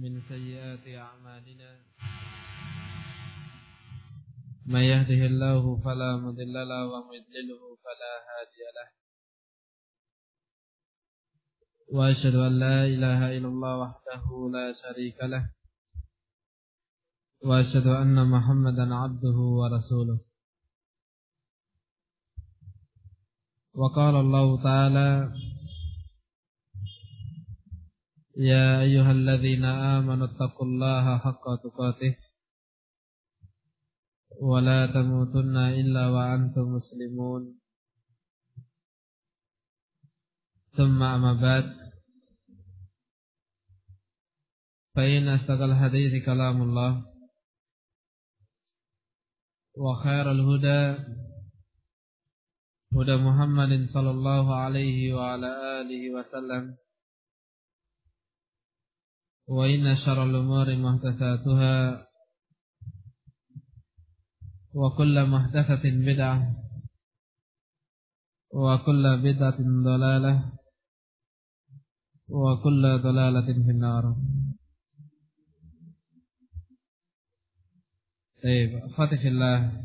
من سيئات أعمالنا من يهده الله فلا مضل له ومن يضلل فلا هادي له وأشهد أن لا إله إلا الله وحده لا شريك له وأشهد أن محمدا عبده ورسوله. وقال الله تعالى: يا أيها الذين آمنوا اتقوا الله حق تقاته ولا تموتن إلا وأنتم مسلمون. ثم أما بعد، فإن أصدق الحديث كلام الله وخير الهدى هدى محمد صلى الله عليه وعلى آله وسلم، وإن شر الأمور محدثاتها وكل محدثة بدعة وكل بدعة ضلالة وكل ضلالة في النار. Baik, Fatihillah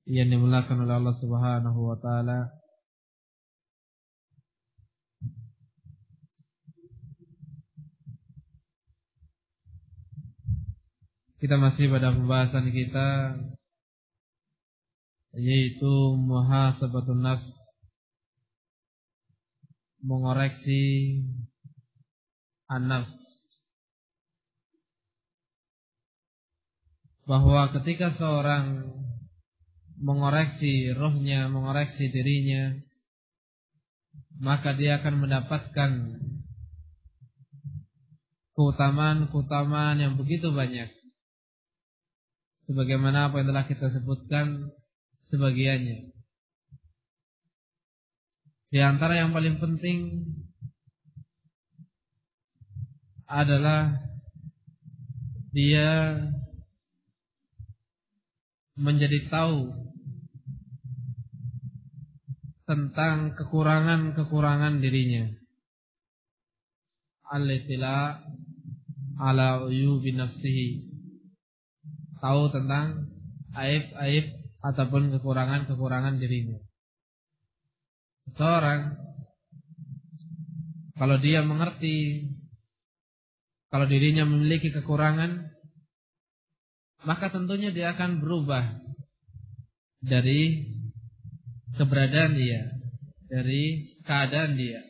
yang dimulakan oleh Allah Subhanahu wa taala. Kita masih pada pembahasan kita, yaitu muhasabatun nafs, mengoreksi an-nafs. Bahwa ketika seorang mengoreksi rohnya, mengoreksi dirinya, maka dia akan mendapatkan keutamaan-keutamaan yang begitu banyak, sebagaimana apa yang telah kita sebutkan sebagiannya. Di antara yang paling penting adalah dia menjadi tahu tentang kekurangan-kekurangan dirinya. Al-ittila' ala uyubi nafsihi, tahu tentang aib-aib ataupun kekurangan-kekurangan dirinya. Seorang kalau dia mengerti kalau dirinya memiliki kekurangan, maka tentunya dia akan berubah dari keberadaan dia, dari keadaan dia.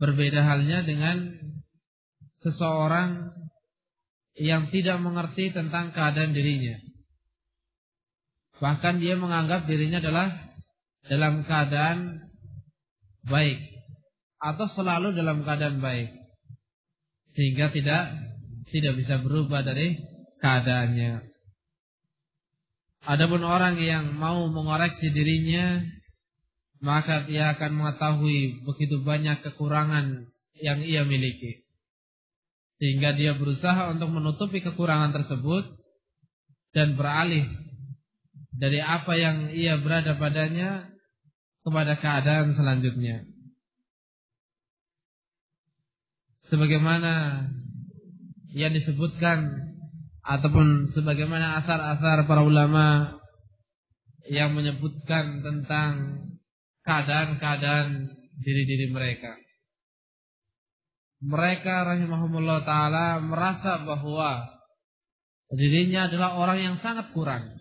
Berbeda halnya dengan seseorang yang tidak mengerti tentang keadaan dirinya. Bahkan dia menganggap dirinya adalah dalam keadaan baik atau selalu dalam keadaan baik, sehingga tidak bisa berubah dari keadaannya. Adapun orang yang mau mengoreksi dirinya, maka dia akan mengetahui begitu banyak kekurangan yang ia miliki, sehingga dia berusaha untuk menutupi kekurangan tersebut dan beralih dari apa yang ia berada padanya kepada keadaan selanjutnya. Sebagaimana yang disebutkan ataupun sebagaimana asar-asar para ulama yang menyebutkan tentang keadaan-keadaan diri-diri mereka. Mereka rahimahumullah ta'ala merasa bahwa dirinya adalah orang yang sangat kurang.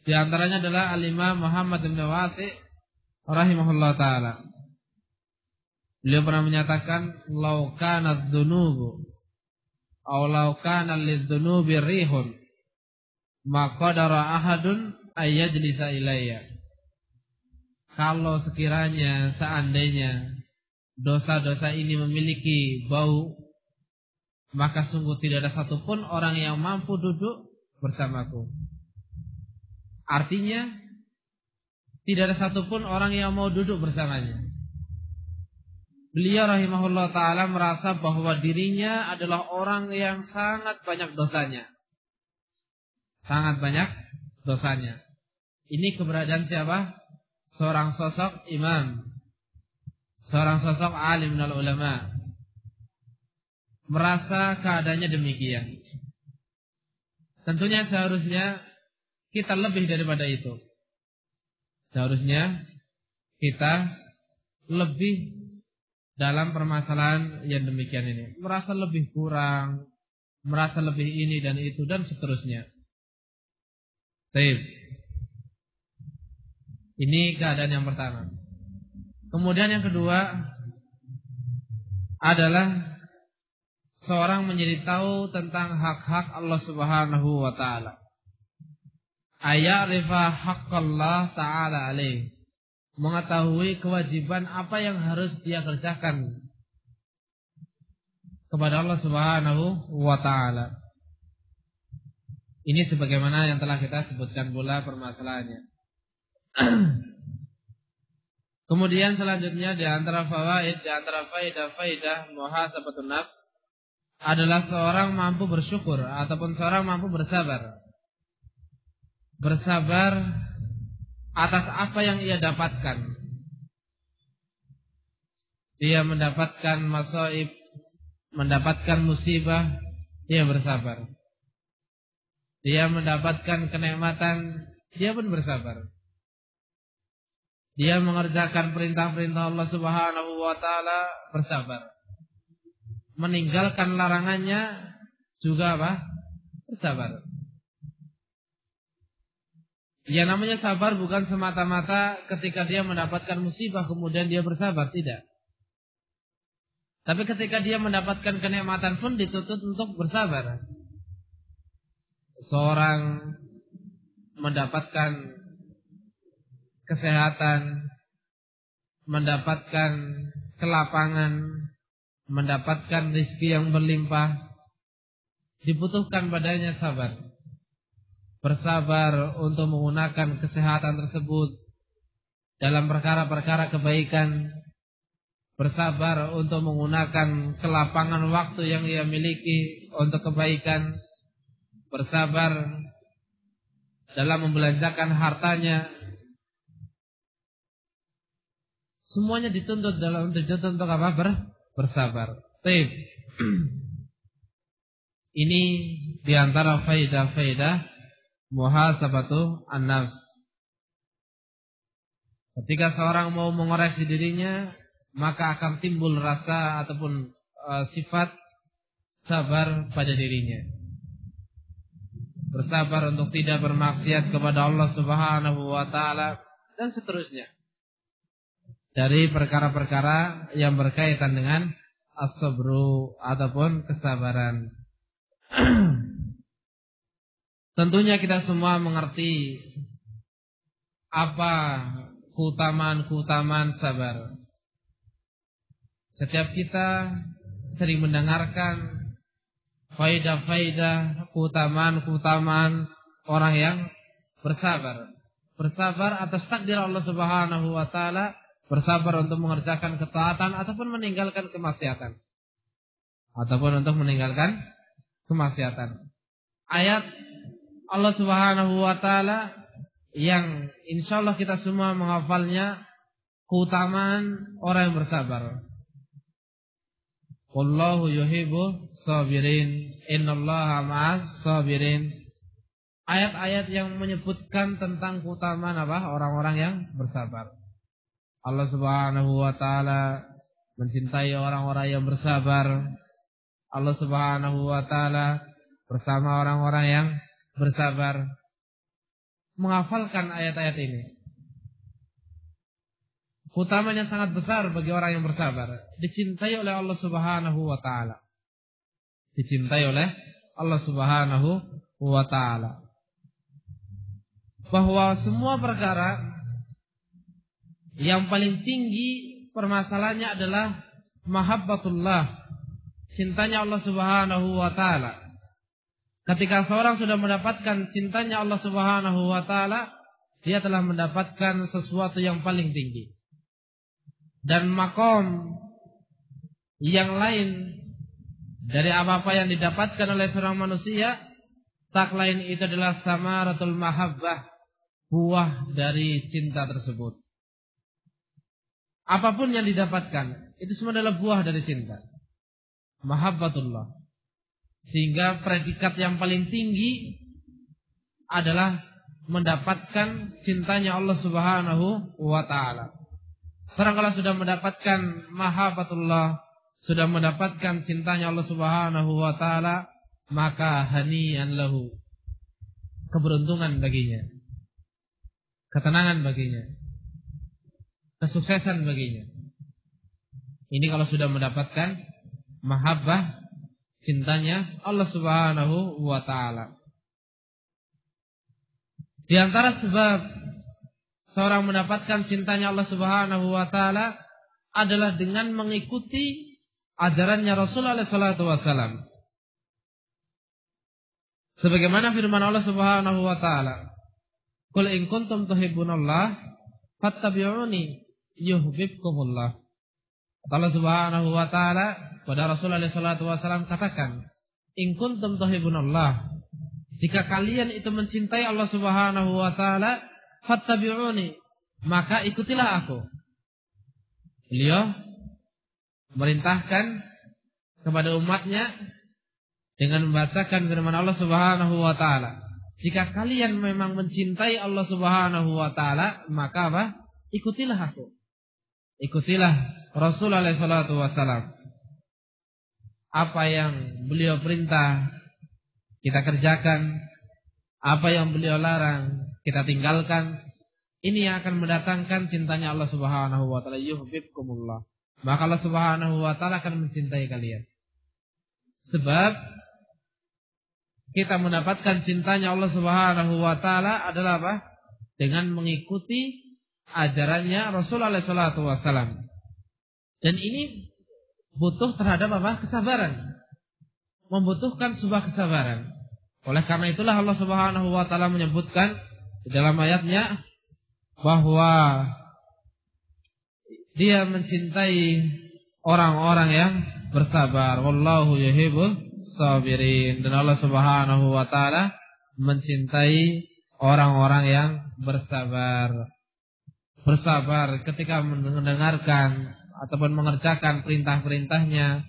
Di antaranya adalah Al-Imam Muhammad bin Wasi' rahimahullah ta'ala. Beliau pernah menyatakan, "Lau kana adz-dzunubu aw lau kana lidz-dzunubi rihun ma qadara ahadun ay yajlisa ilayya." Kalau sekiranya seandainya dosa-dosa ini memiliki bau, maka sungguh tidak ada satupun orang yang mampu duduk bersamaku. Artinya tidak ada satupun orang yang mau duduk bersamanya. Beliau rahimahullah ta'ala merasa bahwa dirinya adalah orang yang sangat banyak dosanya. Sangat banyak dosanya. Ini keberadaan siapa? Seorang sosok imam. seorang sosok alim minal ulama merasa keadaannya demikian, tentunya seharusnya kita lebih daripada itu. Seharusnya kita lebih dalam permasalahan yang demikian ini. Merasa lebih kurang, merasa lebih ini dan itu dan seterusnya. Baik. Ini keadaan yang pertama. Kemudian yang kedua adalah seorang menjadi tahu tentang hak-hak Allah Subhanahu wa taala. Aya'rifa haqqallah ta'ala alaih. Mengetahui kewajiban apa yang harus dia kerjakan kepada Allah Subhanahu wa taala. Ini sebagaimana yang telah kita sebutkan pula permasalahannya. Kemudian selanjutnya di antara fawaid, di antara faidah muhasabatun nafs adalah seorang mampu bersyukur ataupun seorang mampu bersabar. Bersabar atas apa yang ia dapatkan. Dia mendapatkan masaib, mendapatkan musibah, dia bersabar. Dia mendapatkan kenikmatan, dia pun bersabar. Dia mengerjakan perintah-perintah Allah Subhanahu wa taala, bersabar. Meninggalkan larangannya juga apa? Bersabar. Ya, namanya sabar bukan semata-mata ketika dia mendapatkan musibah kemudian dia bersabar, tidak. Tapi ketika dia mendapatkan kenikmatan pun dituntut untuk bersabar. Seorang mendapatkan kesehatan, mendapatkan kelapangan, mendapatkan rezeki yang berlimpah, dibutuhkan padanya sabar. Bersabar untuk menggunakan kesehatan tersebut dalam perkara-perkara kebaikan. Bersabar untuk menggunakan kelapangan waktu yang ia miliki untuk kebaikan. Bersabar dalam membelanjakan hartanya. Semuanya dituntut untuk apa? Bersabar. Baik. Ini diantara faidah-faidah muhasabatu an-nafs. Ketika seorang mau mengoreksi dirinya, maka akan timbul rasa ataupun sifat sabar pada dirinya. Bersabar untuk tidak bermaksiat kepada Allah Subhanahu wa taala dan seterusnya. Dari perkara-perkara yang berkaitan dengan as-sabru ataupun kesabaran. Tentunya kita semua mengerti apa keutamaan-keutamaan sabar. Setiap kita sering mendengarkan faidah-faidah, keutamaan-keutamaan orang yang bersabar. Bersabar atas takdir Allah Subhanahu wa taala, bersabar untuk mengerjakan ketaatan ataupun meninggalkan kemaksiatan. Ataupun untuk meninggalkan kemaksiatan. Ayat Allah Subhanahu wa taala yang insyaallah kita semua menghafalnya, keutamaan orang yang bersabar. Wallahu yuhibbu sabirin, innallaha ma'as sabirin. Ayat-ayat yang menyebutkan tentang keutamaan apa? Orang-orang yang bersabar. Allah Subhanahu wa taala mencintai orang-orang yang bersabar. Allah Subhanahu wa taala bersama orang-orang yang bersabar. Menghafalkan ayat-ayat ini, keutamanya sangat besar bagi orang yang bersabar. Dicintai oleh Allah Subhanahu wa taala. Dicintai oleh Allah Subhanahu wa taala. Bahwa semua perkara yang paling tinggi permasalahannya adalah mahabbatullah, cintanya Allah Subhanahu wa taala. Ketika seorang sudah mendapatkan cintanya Allah Subhanahu wa taala, dia telah mendapatkan sesuatu yang paling tinggi. Dan makom yang lain dari apa-apa yang didapatkan oleh seorang manusia, tak lain itu adalah samaratul mahabbah, buah dari cinta tersebut. apapun yang didapatkan, itu semua adalah buah dari cinta. Mahabbatullah. Sehingga predikat yang paling tinggi adalah mendapatkan cintanya Allah Subhanahu wa ta'ala. Sekarang kalau sudah mendapatkan mahabbatullah, sudah mendapatkan cintanya Allah Subhanahu wa ta'ala, maka hani'an lahu, keberuntungan baginya, ketenangan baginya, kesuksesan baginya. Ini kalau sudah mendapatkan mahabbah, cintanya Allah Subhanahu wa ta'ala. Di antara sebab seorang mendapatkan cintanya Allah Subhanahu wa ta'ala adalah dengan mengikuti ajarannya Rasulullah SAW. Sebagaimana firman Allah Subhanahu wa ta'ala, "Qul in kuntum tuhibbunallah fattabi'uni yuhibbukumullah." Allah Subhanahu wa ta'ala pada Rasulullah SAW katakan, "In kuntum tuhibbunallah." Jika kalian itu mencintai Allah Subhanahu wa ta'ala, fattabi'uni, maka ikutilah aku. Beliau merintahkan kepada umatnya dengan membacakan firman Allah Subhanahu wa ta'ala. Jika kalian memang mencintai Allah Subhanahu wa ta'ala, maka apa? Ikutilah aku. Ikutilah Rasulullah SAW. Apa yang beliau perintah, kita kerjakan. Apa yang beliau larang, kita tinggalkan. Ini yang akan mendatangkan cintanya Allah Subhanahu wa ta'ala. Yuhibbukumullah. Maka Allah Subhanahu wa ta'ala akan mencintai kalian. Sebab kita mendapatkan cintanya Allah Subhanahu wa ta'ala adalah apa? Dengan mengikuti ajarannya Rasulullah SAW. Dan ini butuh terhadap apa? Kesabaran. Membutuhkan sebuah kesabaran. Oleh karena itulah Allah Subhanahu wa ta'ala menyebutkan di dalam ayatnya bahwa Dia mencintai orang-orang yang bersabar. Wallahu yuhibbus sabirin. Dan Allah Subhanahu wa ta'ala mencintai orang-orang yang bersabar. Bersabar ketika mendengarkan ataupun mengerjakan perintah-perintahnya.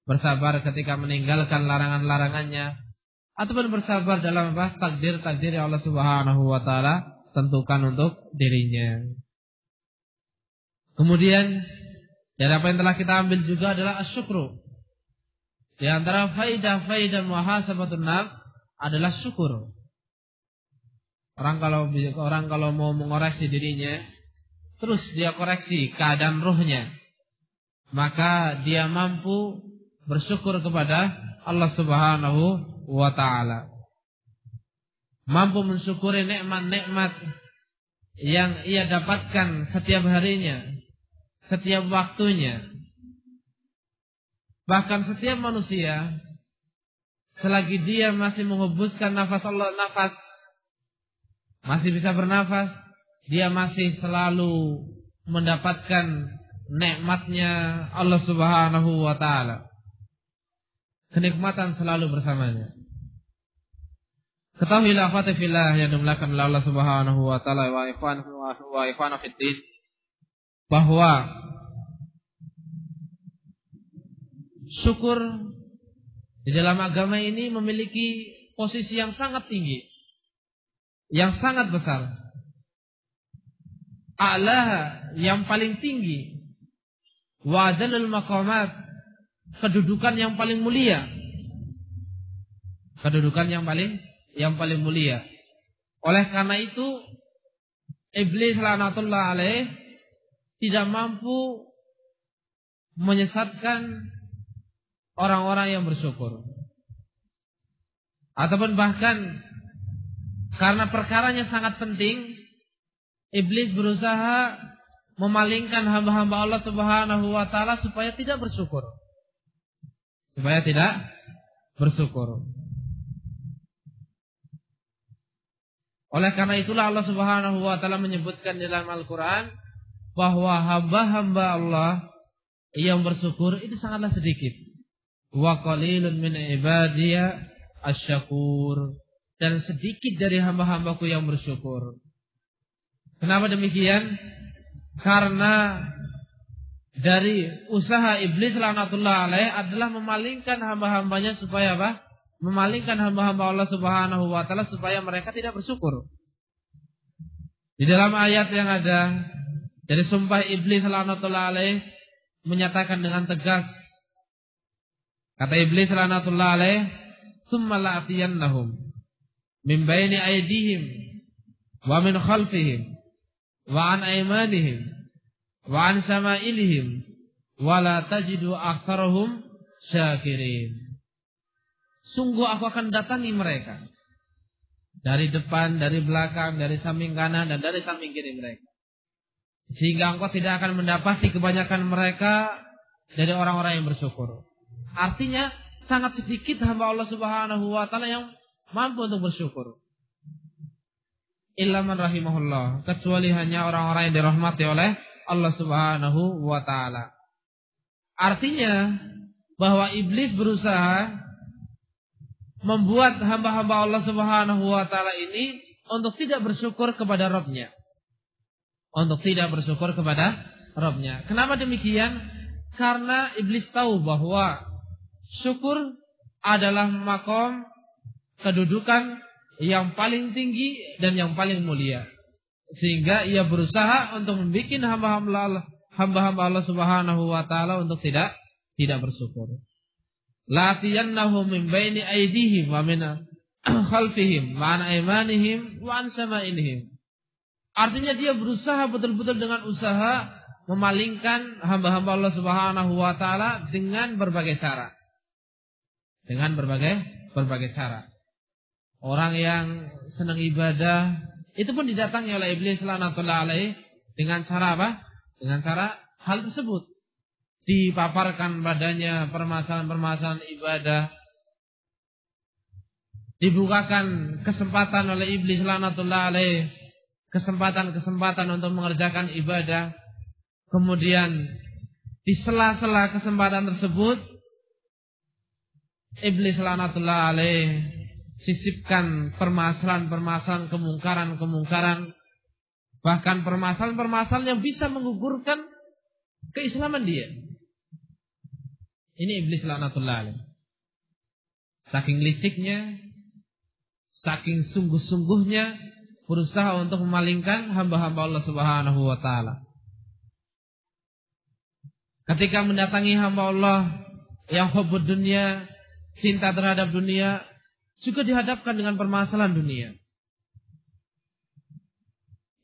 Bersabar ketika meninggalkan larangan-larangannya. Ataupun bersabar dalam apa? Takdir-takdir yang Allah Subhanahu wa ta'ala tentukan untuk dirinya. Kemudian dari apa yang telah kita ambil juga adalah asyukru. Di antara faidah-faidah muhasabatun nafs adalah syukur. Orang kalau mau mengoreksi dirinya, terus dia koreksi keadaan ruhnya, maka dia mampu bersyukur kepada Allah Subhanahu wa ta'ala. Mampu mensyukuri nikmat-nikmat yang ia dapatkan setiap harinya, setiap waktunya. Bahkan setiap manusia, selagi dia masih menghembuskan nafas Allah, masih bisa bernafas, dia masih selalu mendapatkan nikmatnya Allah Subhanahu wa ta'ala. Kenikmatan selalu bersamanya. Ketahuilah akhwati-fillah yang dimuliakan oleh Allah Subhanahu wa ta'ala wa ikhwan fiddin, bahwa syukur di dalam agama ini memiliki posisi yang sangat tinggi, yang sangat besar. A'la, yang paling tinggi. Wa adalul maqamat, kedudukan yang paling mulia. Kedudukan yang paling mulia. Oleh karena itu Iblis laknatullah alaih tidak mampu menyesatkan orang-orang yang bersyukur. Ataupun bahkan karena perkaranya sangat penting, Iblis berusaha memalingkan hamba-hamba Allah Subhanahu wa ta'ala supaya tidak bersyukur. Oleh karena itulah Allah Subhanahu wa ta'ala menyebutkan di dalam Al-Quran bahwa hamba-hamba Allah yang bersyukur itu sangatlah sedikit. Wa qalilun min ibadiya asyakur. Dan sedikit dari hamba-hambaku yang bersyukur. Kenapa demikian? Karena dari usaha iblis laknatullah alaih adalah memalingkan hamba-hambanya supaya apa? Memalingkan hamba-hamba Allah Subhanahu wa taala supaya mereka tidak bersyukur. Di dalam ayat yang ada dari sumpah iblis laknatullah alaih menyatakan dengan tegas, kata iblis laknatullah alaih, "Tsumma la'tiyannahum min baini aydihim wa min khalfihim wa an aymanihim wa an sama'ilihim wa la tajidu aktsarahum syakirin." Sungguh aku akan datangi mereka dari depan, dari belakang, dari samping kanan dan dari samping kiri mereka, sehingga engkau tidak akan mendapati kebanyakan mereka dari orang-orang yang bersyukur. Artinya sangat sedikit hamba Allah Subhanahu wa taala yang mampu untuk bersyukur. Illa man rahimahullah, kecuali hanya orang-orang yang dirahmati oleh Allah Subhanahu wa taala. Artinya bahwa iblis berusaha membuat hamba-hamba Allah Subhanahu wa taala ini untuk tidak bersyukur kepada Rabb-Nya. Untuk tidak bersyukur kepada Rabb-Nya. Kenapa demikian? Karena iblis tahu bahwa syukur adalah makom kedudukan yang paling tinggi dan yang paling mulia. Sehingga ia berusaha untuk membuat hamba-hamba Allah Subhanahu wa taala untuk tidak bersyukur. Latiyannahum min baini aydihim wa min khalfihim wa an aymanihim wa an sama'ilihim. Artinya dia berusaha betul-betul dengan usaha memalingkan hamba-hamba Allah Subhanahu wa taala dengan berbagai cara. Dengan berbagai cara. Orang yang senang ibadah itu pun didatangi oleh iblis laknatullah alaih dengan cara apa? Dengan cara hal tersebut. Dipaparkan padanya permasalahan-permasalahan ibadah. Dibukakan kesempatan oleh iblis laknatullah alaih, kesempatan-kesempatan untuk mengerjakan ibadah. Kemudian di sela-sela kesempatan tersebut iblis laknatullah alaih sisipkan permasalahan-permasalahan, kemungkaran-kemungkaran, bahkan permasalahan-permasalahan yang bisa menggugurkan keislaman dia. Ini iblis laknatullah alaih. Saking liciknya, saking sungguh-sungguhnya berusaha untuk memalingkan hamba-hamba Allah Subhanahu wa taala. Ketika mendatangi hamba Allah yang hubbud dunia, cinta terhadap dunia, juga dihadapkan dengan permasalahan dunia.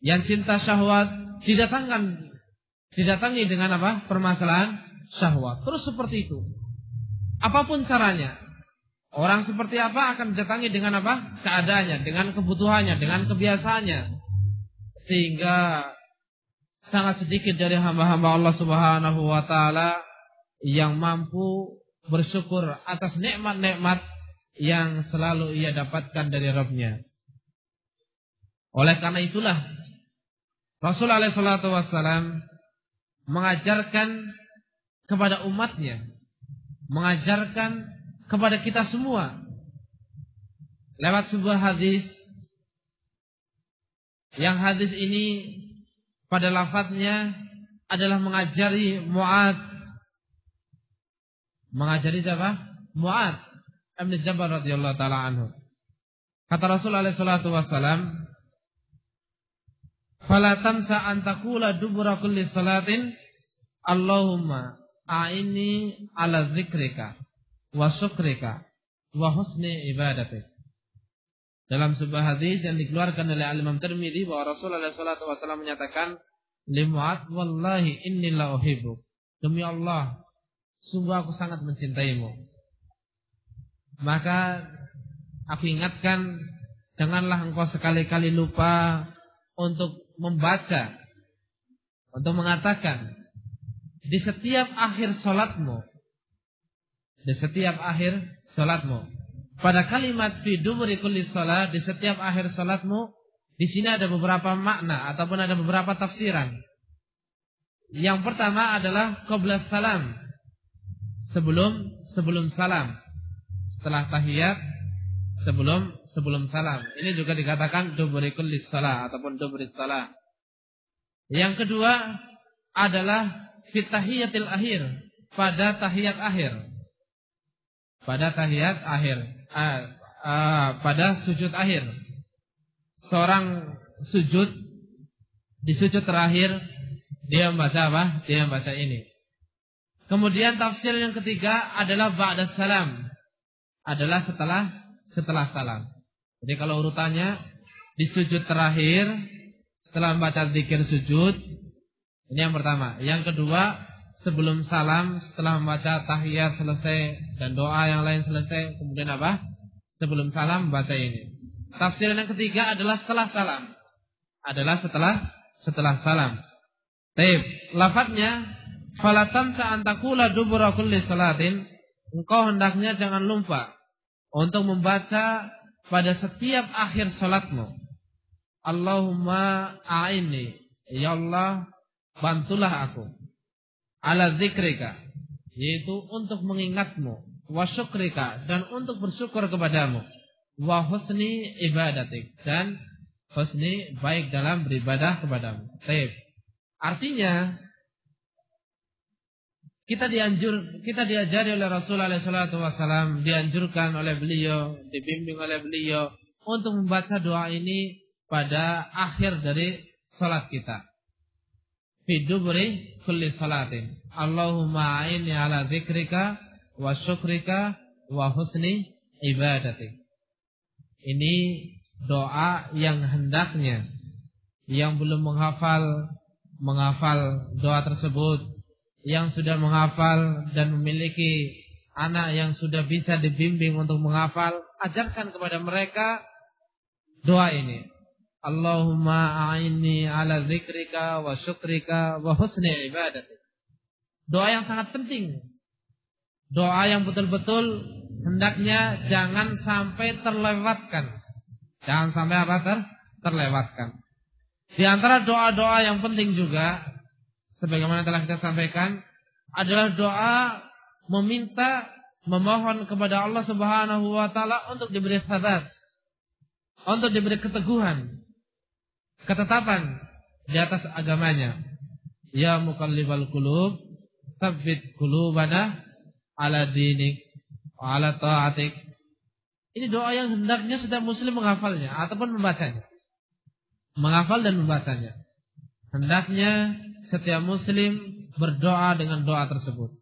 Yang cinta syahwat didatangi dengan apa? Permasalahan syahwat. Terus seperti itu. Apapun caranya. Orang seperti apa akan didatangi dengan apa? Keadaannya, dengan kebutuhannya, dengan kebiasaannya. Sehingga sangat sedikit dari hamba-hamba Allah Subhanahu wa taala yang mampu bersyukur atas nikmat-nikmat yang selalu ia dapatkan dari Rabb-Nya. Oleh karena itulah Rasulullah SAW mengajarkan kepada umatnya, mengajarkan kepada kita semua lewat sebuah hadis, yang hadis ini pada lafadznya adalah mengajari Mu'adz. Mengajari siapa? Mu'adz Ibn Jabal radhiyallahu taala anhu. Kata Rasulullah SAW, "Fala tansa an taqula dubura kulli salatin Allahumma a'inni ala dzikrika wa syukrika wa husni ibadatik." Dalam sebuah hadis yang dikeluarkan oleh Imam Tirmidzi bahwa Rasulullah SAW menyatakan, "Li Mu'adz wallahi inni la uhibbuk." Demi Allah, sungguh aku sangat mencintaimu. Maka aku ingatkan, janganlah engkau sekali-kali lupa untuk membaca, untuk mengatakan di setiap akhir salatmu, pada kalimat fi duburi kulli shalah, di setiap akhir salatmu, di sini ada beberapa makna ataupun ada beberapa tafsiran. Yang pertama adalah qabla salam, sebelum salam. Setelah tahiyat, sebelum salam. Ini juga dikatakan duburi kulli shalah ataupun duburi shalah. Yang kedua adalah fit tahiyatil akhir, pada tahiyat akhir. Pada tahiyat akhir. Pada sujud akhir. Seorang sujud, di sujud terakhir dia membaca apa? Dia membaca ini. Kemudian tafsir yang ketiga adalah ba'da salam. Adalah setelah salam. Jadi kalau urutannya di sujud terakhir setelah membaca zikir sujud, ini yang pertama. Yang kedua, sebelum salam setelah membaca tahiyat selesai dan doa yang lain selesai, kemudian apa? Sebelum salam membaca ini. Tafsir yang ketiga adalah setelah salam. Adalah setelah salam. Taib, lafadznya falatan sa'antakula dubura kulli salatin. Engkau hendaknya jangan lupa untuk membaca pada setiap akhir salatmu. Allahumma a'inni, ya Allah bantulah aku, ala zikrika, yaitu untuk mengingatmu, wa syukrika, dan untuk bersyukur kepadamu, wa husni ibadatik, dan husni baik dalam beribadah kepadamu. Taib. Artinya kita diajari oleh Rasulullah SAW, dianjurkan oleh beliau, dibimbing oleh beliau untuk membaca doa ini pada akhir dari salat kita. Fi duburi kulli salatin. Allahumma a'inni ala zikrika wa syukrika wa husni ibadatik. Ini doa yang hendaknya yang belum menghafal doa tersebut, yang sudah menghafal dan memiliki anak yang sudah bisa dibimbing untuk menghafal, ajarkan kepada mereka doa ini. Allahumma a'inni ala zikrika wa syukrika wa husni ibadatik. Doa yang sangat penting. Doa yang betul-betul hendaknya jangan sampai terlewatkan. Jangan sampai apa? Terlewatkan. Di antara doa-doa yang penting juga, sebagaimana telah kita sampaikan, adalah doa memohon kepada Allah Subhanahu wa taala untuk diberi sabat, untuk diberi keteguhan, ketetapan di atas agamanya. Ya muqallibal qulub, tsabbit qulubana ala dinik wa ala ta'atik. Ini doa yang hendaknya setiap muslim menghafalnya ataupun membacanya. Menghafal dan membacanya. Hendaknya setiap muslim berdoa dengan doa tersebut.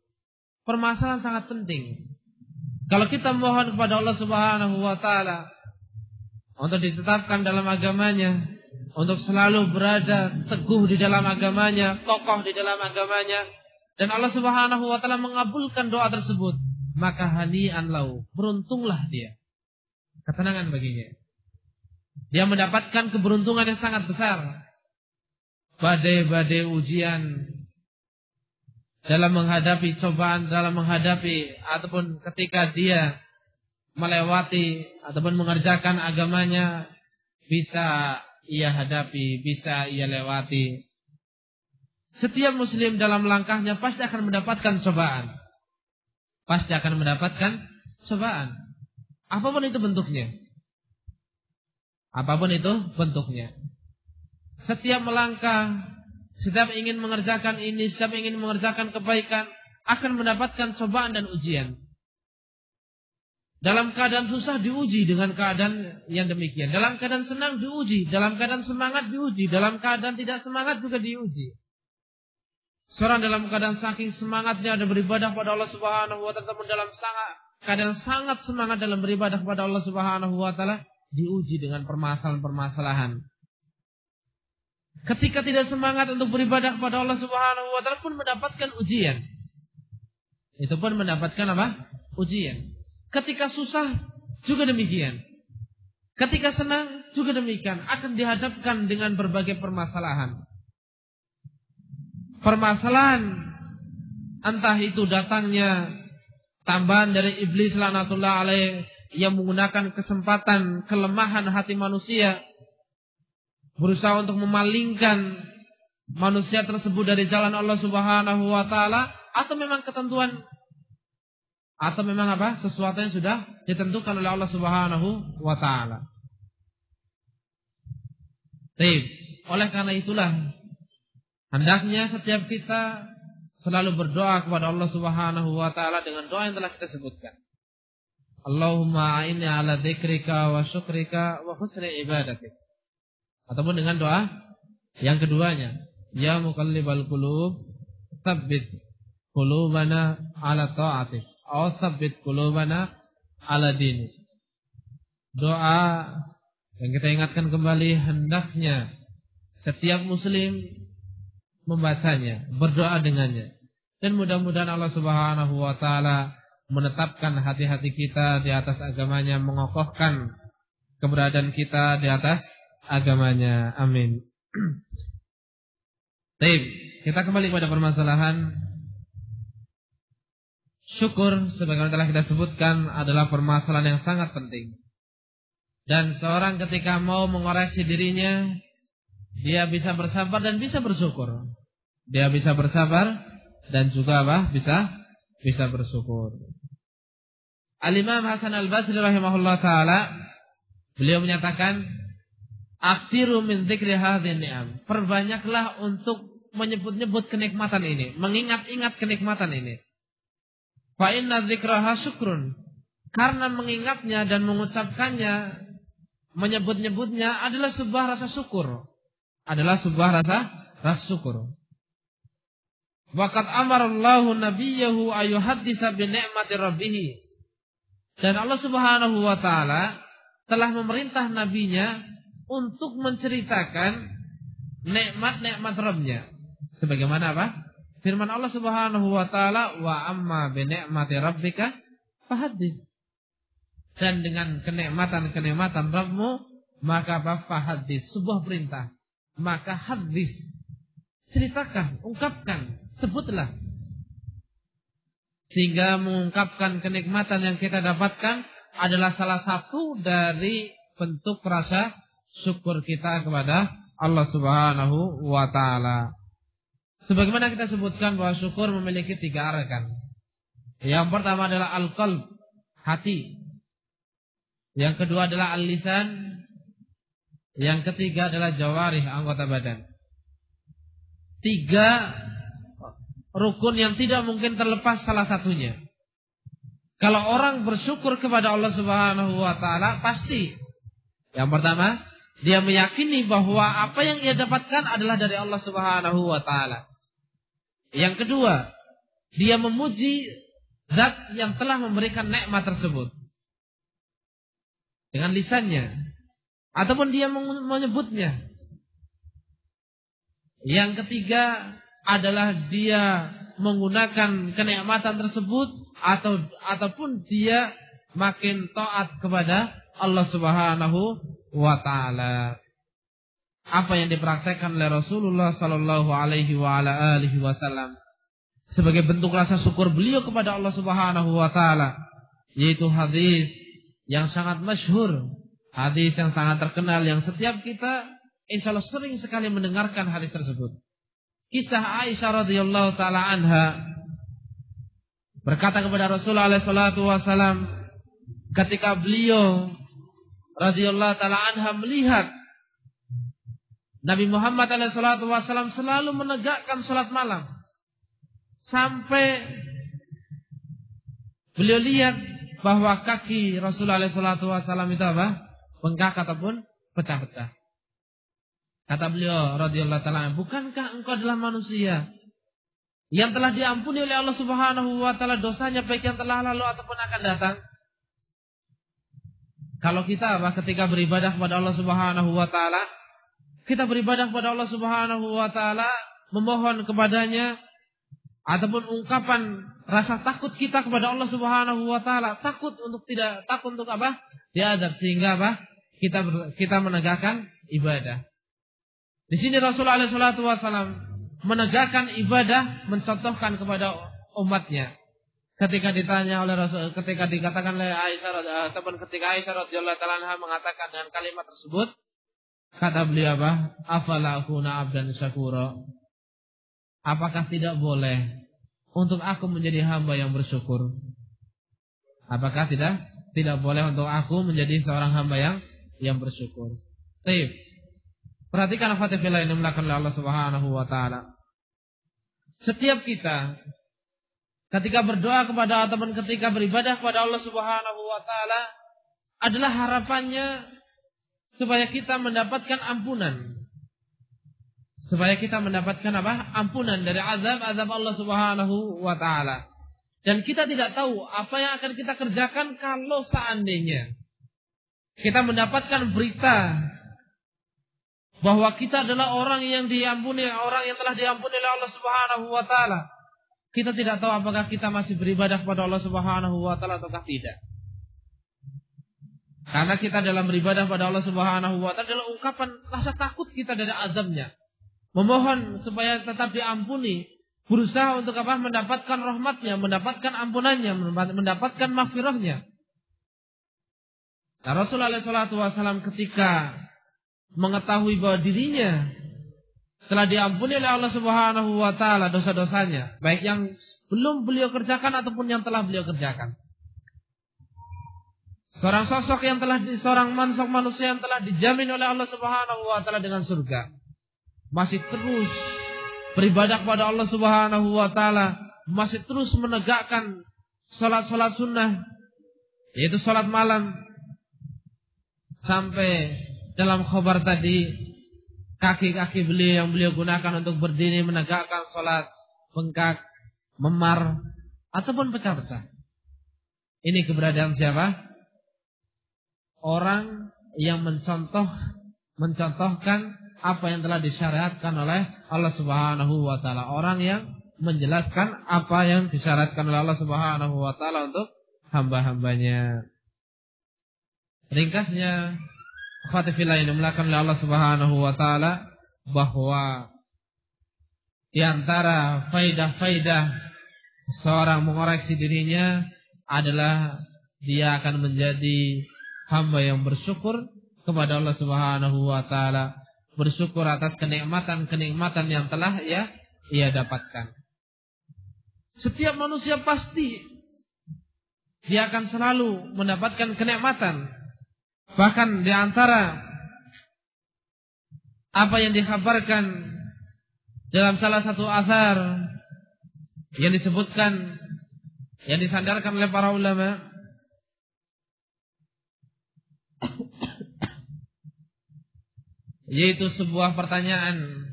Permasalahan sangat penting. Kalau kita mohon kepada Allah Subhanahu wa taala untuk ditetapkan dalam agamanya, untuk selalu berada teguh di dalam agamanya, kokoh di dalam agamanya, dan Allah Subhanahu wa taala mengabulkan doa tersebut, maka hani'an lahu, beruntunglah dia. Ketenangan baginya. Dia mendapatkan keberuntungan yang sangat besar. Badai-badai ujian dalam menghadapi cobaan, dalam menghadapi ataupun ketika dia melewati ataupun mengerjakan agamanya, bisa ia hadapi, bisa ia lewati. Setiap muslim dalam langkahnya pasti akan mendapatkan cobaan. Pasti akan mendapatkan cobaan. Apapun itu bentuknya. Apapun itu bentuknya. Setiap melangkah, setiap ingin mengerjakan ini, setiap ingin mengerjakan kebaikan, akan mendapatkan cobaan dan ujian. Dalam keadaan susah diuji dengan keadaan yang demikian. Dalam keadaan senang diuji. Dalam keadaan semangat diuji. Dalam keadaan tidak semangat juga diuji. Seorang dalam keadaan saking semangatnya ada beribadah kepada Allah Subhanahu wa taala, dalam keadaan sangat semangat dalam beribadah kepada Allah Subhanahu wa taala, diuji dengan permasalahan-permasalahan. Ketika tidak semangat untuk beribadah kepada Allah Subhanahu wa taala pun mendapatkan ujian. Itu pun mendapatkan apa? Ujian. Ketika susah juga demikian. Ketika senang juga demikian, akan dihadapkan dengan berbagai permasalahan. Permasalahan entah itu datangnya tambahan dari iblis laknatullah alaih yang menggunakan kesempatan kelemahan hati manusia, berusaha untuk memalingkan manusia tersebut dari jalan Allah Subhanahu wa taala, atau memang ketentuan, atau memang apa? Sesuatu yang sudah ditentukan oleh Allah Subhanahu wa taala. Baik, oleh karena itulah hendaknya setiap kita selalu berdoa kepada Allah Subhanahu wa taala dengan doa yang telah kita sebutkan. Allahumma a'inni ala dzikrika wa syukrika wa husni ibadatik. Ataupun dengan doa yang keduanya, ya muqallibal qulub, tsabbit qulubana ala ta'atik, aw tsabbit qulubana ala dinik. Doa yang kita ingatkan kembali, hendaknya setiap muslim membacanya, berdoa dengannya. Dan mudah-mudahan Allah Subhanahu wa taala menetapkan hati-hati kita di atas agamanya, mengokohkan keberadaan kita di atas agamanya. Amin. Baik, kita kembali kepada permasalahan syukur. Sebagaimana telah kita sebutkan, adalah permasalahan yang sangat penting. Dan seorang ketika mau mengoreksi dirinya, dia bisa bersabar dan bisa bersyukur. Dia bisa bersabar dan juga bisa bersyukur. Al-Imam Hasan Al-Basri rahimahullah ta'ala, beliau menyatakan, aksiru min dzikri hadhin ni'am. Perbanyaklah untuk menyebut-nyebut kenikmatan ini, mengingat-ingat kenikmatan ini. Fa inna dzikraha syukrun. Karena mengingatnya dan mengucapkannya, menyebut-nyebutnya adalah sebuah rasa syukur. Adalah sebuah rasa syukur. Waqad amarallahu nabiyahu ayuhaddisa bi ni'mati rabbih. Dan Allah Subhanahu wa taala telah memerintah nabinya untuk menceritakan nikmat-nikmat Rabb-Nya. Sebagaimana apa? Firman Allah Subhanahu wa taala, wa amma bi ni'mati rabbika fahaddits. Dan dengan kenikmatan-kenikmatan Rabb-Mu, maka fahaddits, sebuah perintah. Maka hadis, ceritakan, ungkapkan, sebutlah. Sehingga mengungkapkan kenikmatan yang kita dapatkan adalah salah satu dari bentuk rasa syukur kita kepada Allah Subhanahu wa taala. Sebagaimana kita sebutkan bahwa syukur memiliki 3 arkan. Yang pertama adalah al-qalb, hati. Yang kedua adalah al-lisan. Yang ketiga adalah jawarih, anggota badan. 3 rukun yang tidak mungkin terlepas salah satunya. Kalau orang bersyukur kepada Allah Subhanahu wa taala, pasti yang pertama, dia meyakini bahwa apa yang ia dapatkan adalah dari Allah Subhanahu wa taala. Yang kedua, dia memuji zat yang telah memberikan nikmat tersebut dengan lisannya, ataupun dia menyebutnya. Yang ketiga adalah dia menggunakan kenikmatan tersebut ataupun dia makin taat kepada Allah Subhanahu wa taala. Apa yang dipraktekkan oleh Rasulullah sallallahu alaihi wasallam sebagai bentuk rasa syukur beliau kepada Allah Subhanahu wa taala, yaitu hadis yang sangat masyhur, hadis yang sangat terkenal yang setiap kita insyaallah sering sekali mendengarkan hadis tersebut. Kisah Aisyah radhiyallahu taala anha berkata kepada Rasulullah sallallahu alaihi wasallam ketika beliau radhiyallahu taala anha melihat Nabi Muhammad sallallahu alaihi wasallam selalu menegakkan salat malam sampai beliau lihat bahwa kaki Rasulullah sallallahu alaihi wasallam itu apa? Bengkak ataupun pecah-pecah. Kata beliau radhiyallahu taala, bukankah engkau adalah manusia yang telah diampuni oleh Allah Subhanahu wa taala dosanya baik yang telah lalu ataupun akan datang? Kalau kita ketika beribadah kepada Allah Subhanahu wa taala, kita beribadah kepada Allah Subhanahu wa taala, memohon kepadanya ataupun ungkapan rasa takut kita kepada Allah Subhanahu wa taala, takut untuk apa? Diadab, sehingga apa? Kita menegakkan ibadah. Di sini Rasulullah SAW menegakkan ibadah, mencontohkan kepada umatnya. Ketika ditanya oleh Rasul, ketika dikatakan oleh Aisyah ataupun ketika Aisyah radhiyallahu taala anha mengatakan dengan kalimat tersebut, kata beliau apa? Afala akuna abdan syakura. Apakah tidak boleh untuk aku menjadi hamba yang bersyukur? Apakah tidak boleh untuk aku menjadi seorang hamba yang bersyukur? Baik. Perhatikan fatihillah yang dimulakan oleh Allah Subhanahu wa taala. setiap kita ketika berdoa kepada ataupun ketika beribadah kepada Allah Subhanahu wa taala adalah harapannya supaya kita mendapatkan ampunan. Supaya kita mendapatkan apa? Ampunan dari azab Allah Subhanahu wa taala. Dan kita tidak tahu apa yang akan kita kerjakan kalau seandainya kita mendapatkan berita bahwa kita adalah orang yang diampuni, orang yang telah diampuni oleh Allah Subhanahu wa taala. Kita tidak tahu apakah kita masih beribadah kepada Allah Subhanahu wa taala ataukah tidak. Karena kita dalam beribadah pada Allah Subhanahu wa taala adalah ungkapan rasa takut kita dari azabnya. Memohon supaya tetap diampuni, berusaha untuk apa? Mendapatkan rahmatnya, mendapatkan ampunannya, mendapatkan maghfirahnya. Nah, Rasulullah SAW ketika mengetahui bahwa dirinya telah diampuni oleh Allah Subhanahu wa taala dosa-dosanya, baik yang belum beliau kerjakan ataupun yang telah beliau kerjakan. Seorang sosok yang telah seorang manusia yang telah dijamin oleh Allah Subhanahu wa taala dengan surga, masih terus beribadah kepada Allah Subhanahu wa taala, masih terus menegakkan salat-salat sunnah, yaitu salat malam, sampai dalam khabar tadi kaki-kaki beliau yang beliau gunakan untuk berdiri menegakkan salat bengkak, memar ataupun pecah-pecah. Ini keberadaan siapa? Orang yang mencontohkan apa yang telah disyariatkan oleh Allah Subhanahu wa taala. Orang yang menjelaskan apa yang disyariatkan oleh Allah Subhanahu wa taala untuk hamba-hambanya. Ringkasnya, khatifillah yang dimulakan oleh Allah Subhanahu wa taala, bahwa di antara faidah-faidah seorang mengoreksi dirinya adalah dia akan menjadi hamba yang bersyukur kepada Allah Subhanahu wa taala, bersyukur atas kenikmatan-kenikmatan yang telah ia dapatkan. Setiap manusia pasti dia akan selalu mendapatkan kenikmatan. Bahkan di antara apa yang dikhabarkan dalam salah satu athar yang disebutkan, yang disandarkan oleh para ulama, yaitu sebuah pertanyaan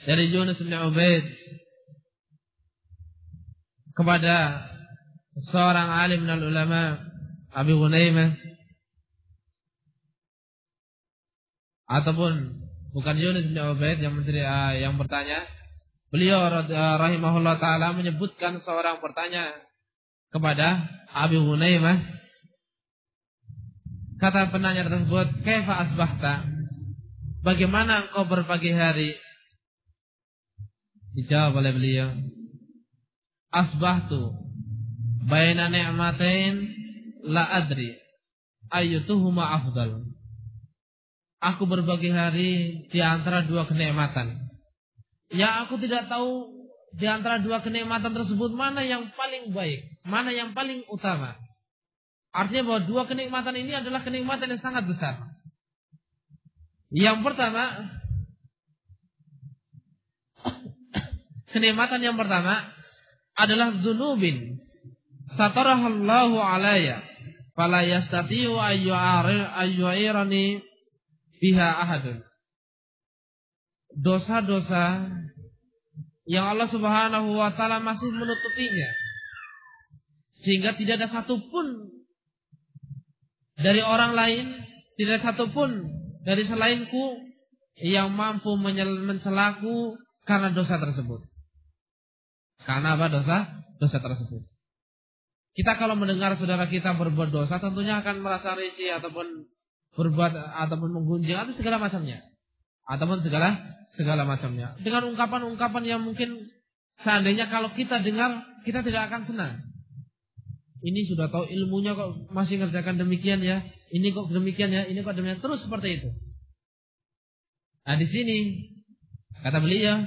dari Yunus bin Ubaid kepada seorang alim minal ulama, Abi Ghunaimah, ataupun bukan Yunus bin Ubaid yang bertanya, beliau rahimahullah taala menyebutkan seorang bertanya kepada Abi Ghunaimah. Kata penanya tersebut, "Kaifa asbahta?" Bagaimana engkau berpagi hari? Dijawab oleh beliau, "Asbahtu baina ni'matain la adri ayyutuhuma afdal." Aku berbagi hari di antara dua kenikmatan. Ya, aku tidak tahu di antara dua kenikmatan tersebut mana yang paling baik, mana yang paling utama. Artinya bahwa dua kenikmatan ini adalah kenikmatan yang sangat besar. Yang pertama, kenikmatan yang pertama adalah dzunubin satarahallahu alayya fala yastati'u ayyu'irani biha ahadun. Dosa-dosa yang Allah Subhanahu wa taala masih menutupinya, sehingga tidak ada satupun dari orang lain, tidak ada satupun dari selainku yang mampu mencelaku karena dosa tersebut. Karena apa dosa tersebut? Kita kalau mendengar saudara kita berbuat dosa, tentunya akan merasa risih ataupun berbuat ataupun menggunjing atau segala macamnya, ataupun segala macamnya, dengan ungkapan-ungkapan yang mungkin seandainya kalau kita dengar kita tidak akan senang. Ini sudah tahu ilmunya kok masih ngerjakan demikian ya. Ini kok demikian ya. Ini kok demikian, terus seperti itu. Nah, di sini kata beliau,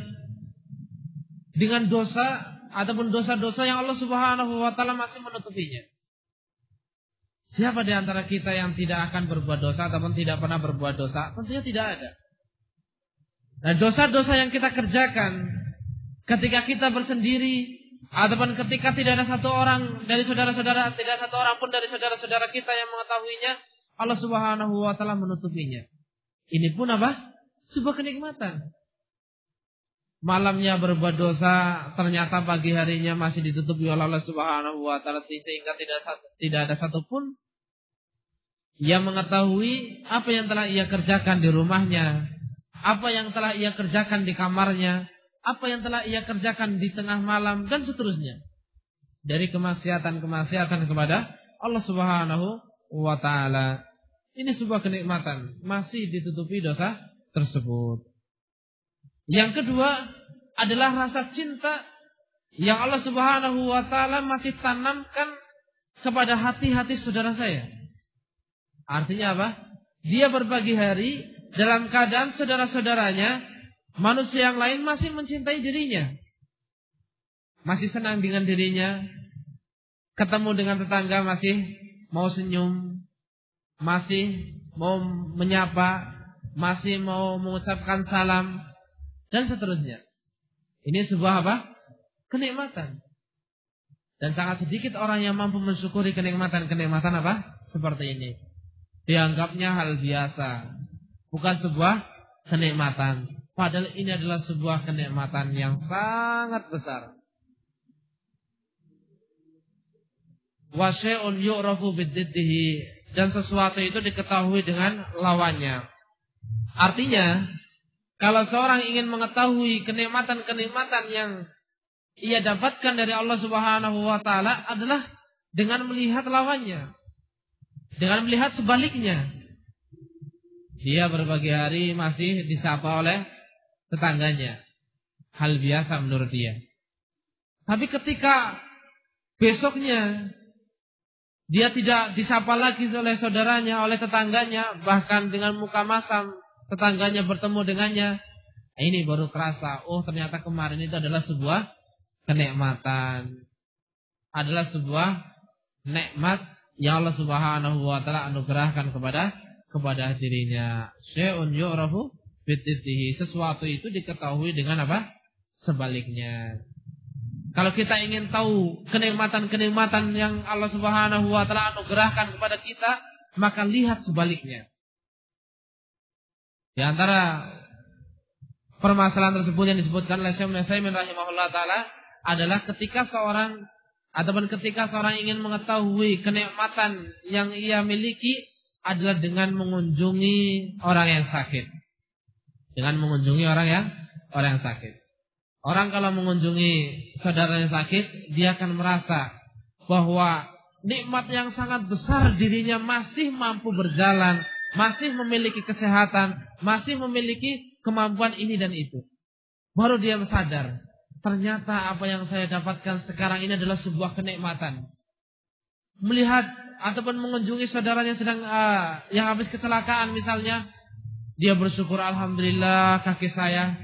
dengan dosa ataupun dosa-dosa yang Allah Subhanahu wa taala masih menutupinya. Siapa di antara kita yang tidak akan berbuat dosa ataupun tidak pernah berbuat dosa? Tentunya tidak ada. Nah, dosa-dosa yang kita kerjakan ketika kita bersendiri, ataupun ketika tidak ada satu orang dari saudara-saudara, tidak satu orang pun dari saudara-saudara kita yang mengetahuinya, Allah Subhanahu wa taala menutupinya. Ini pun apa? Sebuah kenikmatan. Malamnya berbuat dosa, ternyata pagi harinya masih ditutupi oleh Allah Subhanahu wa taala, sehingga tidak ada satupun yang mengetahui apa yang telah ia kerjakan di rumahnya, apa yang telah ia kerjakan di kamarnya, apa yang telah ia kerjakan di tengah malam, dan seterusnya. Dari kemaksiatan-kemaksiatan kepada Allah Subhanahu wa taala. Ini sebuah kenikmatan, masih ditutupi dosa tersebut. Yang kedua adalah rasa cinta yang Allah Subhanahu wa taala masih tanamkan kepada hati-hati saudara saya. Artinya apa? Dia berbagi hari dalam keadaan saudara-saudaranya, manusia yang lain masih mencintai dirinya, masih senang dengan dirinya, ketemu dengan tetangga masih mau senyum, masih mau menyapa, masih mau mengucapkan salam, dan seterusnya. Ini sebuah apa? Kenikmatan. Dan sangat sedikit orang yang mampu mensyukuri kenikmatan-kenikmatan apa? Seperti ini. Dianggapnya hal biasa, bukan sebuah kenikmatan. Padahal ini adalah sebuah kenikmatan yang sangat besar. Wa syai'un yu'rafu bididdihi, dan sesuatu itu diketahui dengan lawannya. Artinya, kalau seorang ingin mengetahui kenikmatan-kenikmatan yang ia dapatkan dari Allah Subhanahu wa taala adalah dengan melihat lawannya, dengan melihat sebaliknya. Dia berbagi hari masih disapa oleh tetangganya, hal biasa menurut dia. Tapi ketika besoknya dia tidak disapa lagi oleh saudaranya, oleh tetangganya, bahkan dengan muka masam tetangganya bertemu dengannya, ini baru kerasa, oh ternyata kemarin itu adalah sebuah kenikmatan, adalah sebuah nikmat yang Allah Subhanahu wa taala anugerahkan kepada dirinya. Syai'un yu'rafu bididdihi, sesuatu itu diketahui dengan apa? Sebaliknya. Kalau kita ingin tahu kenikmatan-kenikmatan yang Allah Subhanahu wa taala anugerahkan kepada kita, maka lihat sebaliknya. Di antara permasalahan tersebut yang disebutkan oleh Syekh Ibnu Utsaimin rahimahullah taala adalah ketika seorang ingin mengetahui kenikmatan yang ia miliki adalah dengan mengunjungi orang yang sakit. Dengan mengunjungi orang yang sakit. Orang kalau mengunjungi saudara yang sakit, dia akan merasa bahwa nikmat yang sangat besar dirinya masih mampu berjalan, masih memiliki kesehatan, masih memiliki kemampuan ini dan itu. Baru dia sadar, ternyata apa yang saya dapatkan sekarang ini adalah sebuah kenikmatan. Melihat ataupun mengunjungi saudara yang sedang yang habis kecelakaan misalnya, dia bersyukur, alhamdulillah kaki saya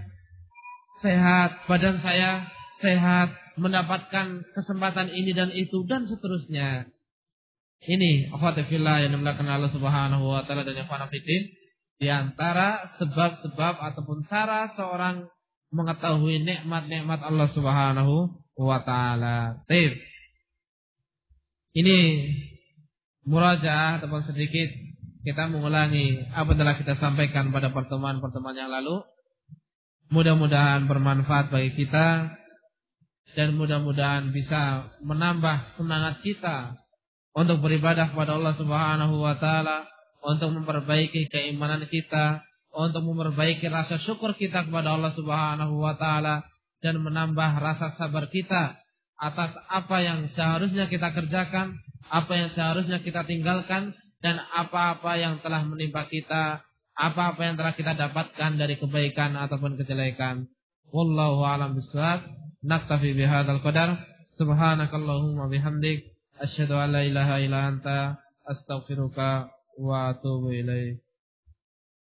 sehat, badan saya sehat, mendapatkan kesempatan ini dan itu dan seterusnya. Ini akhwati fillah yang dimuliakan Allah Subhanahu wa taala dan ikhwan fillah, di antara sebab-sebab ataupun cara seorang mengetahui nikmat-nikmat Allah Subhanahu wa taala. Baik. Ini murajaah ataupun sedikit kita mengulangi apa yang telah kita sampaikan pada pertemuan-pertemuan yang lalu. Mudah-mudahan bermanfaat bagi kita dan mudah-mudahan bisa menambah semangat kita untuk beribadah kepada Allah Subhanahu wa taala, untuk memperbaiki keimanan kita, untuk memperbaiki rasa syukur kita kepada Allah Subhanahu wa taala dan menambah rasa sabar kita atas apa yang seharusnya kita kerjakan, apa yang seharusnya kita tinggalkan, dan apa-apa yang telah menimpa kita, apa-apa yang telah kita dapatkan dari kebaikan ataupun kejelekan. Wallahu a'lam bishawab. Naktafi bihadzal qadar. Subhanakallahumma bihamdik, asyhadu an la ilaha illa anta, astaghfiruka wa atubu ilaik.